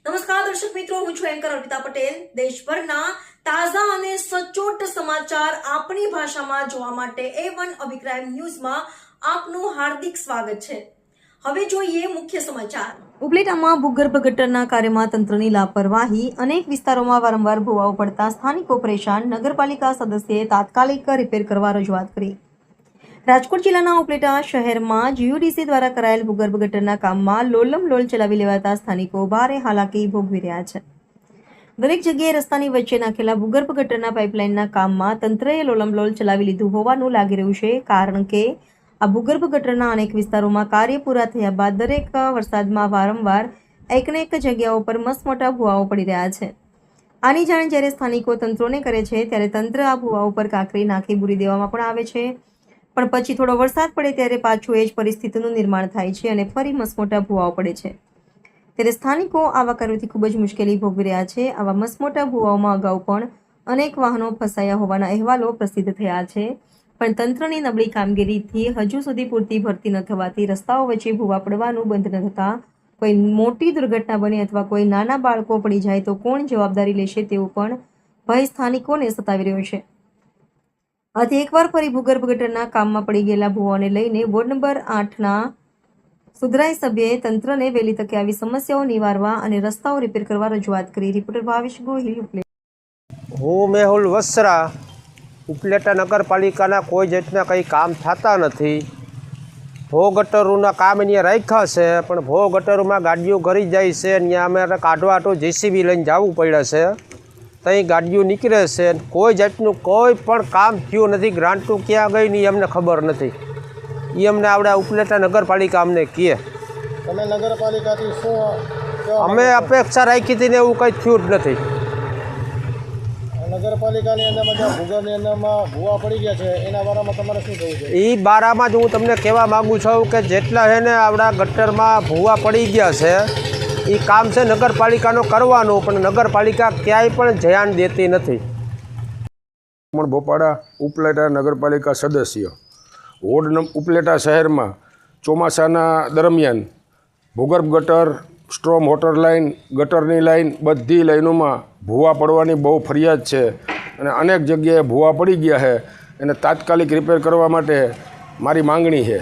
નમસ્કાર દર્શક મિત્રો, હું છું એન્કર અર્પિતા પટેલ। દેશભરના તાજા અને સચોટ સમાચાર આપણી ભાષામાં જોવા માટે A1 અભિપ્રાય ન્યૂઝમાં આપનું હાર્દિક સ્વાગત છે। હવે જોઈએ મુખ્ય સમાચાર। ઉપલેટામાં ભૂગર્ભ ગટરના કાર્યમાં તંત્રની લાપરવાહી, અનેક વિસ્તારોમાં વારંવાર ભૂવાઓ પડતા સ્થાનિકો પરેશાન। નગરપાલિકા સદસ્યએ તાત્કાલિક રિપેર કરવા રજૂઆત કરી। રાજકોટ જિલ્લાના ઉપલેટા શહેરમાં GUDC દ્વારા કરાયેલ ભૂગર્ભ ગટરના કામમાં લોલમલોલ ચલાવી લેવાતા સ્થાનિકો ભારે હાલાકી ભોગવી રહ્યા છે। દરેક જગ્યાએ રસ્તાની વચ્ચે નાખેલા ભૂગર્ભ ગટરના પાઇપલાઇનના કામમાં તંત્રએ લોલમલોલ ચલાવી લીધું હોવાનું લાગી રહ્યું છે, કારણ કે આ ભૂગર્ભ ગટરના અનેક વિસ્તારોમાં કાર્ય પૂરા થયા બાદ દરેક વરસાદમાં વારંવાર એકને એક જગ્યાઓ પર મસમોટા ભૂવાઓ પડી રહ્યા છે। આની જાણ જ્યારે સ્થાનિકો તંત્રોને કરે છે ત્યારે તંત્ર આ ભૂવાઓ પર કાંકરી નાખી બુરી દેવામાં પણ આવે છે, પણ પછી થોડો વરસાદ પડે ત્યારે પાછું એ જ પરિસ્થિતિનું નિર્માણ થાય છે અને ફરી મસમોટા ભૂવાઓ પડે છે। ત્યારે સ્થાનિકો આવા કાર્યોથી ખૂબ જ મુશ્કેલી ભોગવી રહ્યા છે। આવા મસમોટા ભૂવાઓમાં અગાઉ પણ અનેક વાહનો ફસાયા હોવાના અહેવાલો પ્રસિદ્ધ થયા છે, પણ તંત્રની નબળી કામગીરીથી હજુ સુધી પૂરતી ભરતી ન થવાથી રસ્તાઓ વચ્ચે ભૂવા પડવાનું બંધ ન થતાં કોઈ મોટી દુર્ઘટના બને અથવા કોઈ નાના બાળકો પડી જાય તો કોણ જવાબદારી લેશે તેવો પણ ભય સ્થાનિકોને સતાવી રહ્યો છે। આથી એકવાર ફરી ભૂગર્ભ ગટરના કામમાં પડી ગયેલા ભૂવાઓને લઈને વોર્ડ નંબર 8ના સુધરાઈ સભ્યએ તંત્રને વહેલી તકે આવી સમસ્યાઓ નિવારવા અને રસ્તાઓ રિપેર કરવા રજૂઆત કરી। રિપોર્ટર ભાવેશ ગોહિલ, ઉપલેટા। હું મેહુલ વસરા। ઉપલેટા નગરપાલિકાના કોઈ જાતના કંઈ કામ થતા નથી। ભો ગટરોના કામ અહીંયા રાખ્યા છે, પણ ભો ગટરોમાં ગાડીઓ ગરી જાય છે। ત્યાં અમારે કાઢવા તો JCB લઈને જવું પડે છે, ત્યાં ગાડીઓ નીકળે છે। કોઈ જાતનું કોઈ પણ કામ થયું નથી। ગ્રાન્ટો ક્યાં ગઈ ને અમને ખબર નથી। એ અમને આવડે ઉપલેટા નગરપાલિકા અમને કહે। તમે નગરપાલિકાથી શું અમે અપેક્ષા રાખી હતી ને એવું કંઈ થયું જ નથી। નગરપાલિકાની અંદરમાં જ્યાં ભૂગર્ભની અંદરમાં ભૂવા પડી ગયા છે એના બારામાં તમારે શું કહેવું છે? એ બારામાં જ હું તમને કહેવા માગું છું કે જેટલા છે ને આવડા ગટરમાં ભૂવા પડી ગયા છે, એ કામ છે નગરપાલિકાનો કરવાનું, પણ નગરપાલિકા ક્યાંય પણ ધ્યાન દેતી નથી। બોપાડા ઉપલેટા નગરપાલિકા સદસ્ય। વોર્ડ ઉપલેટા શહેરમાં ચોમાસાના દરમિયાન ભૂગર્ભ ગટર, સ્ટ્રોમ વોટર લાઇન, ગટરની લાઇન બધી લાઇનોમાં ભૂવા પડવાની બહુ ફરિયાદ છે અને અનેક જગ્યાએ ભૂવા પડી ગયા છે। એને તાત્કાલિક રિપેર કરવા માટે મારી માંગણી છે।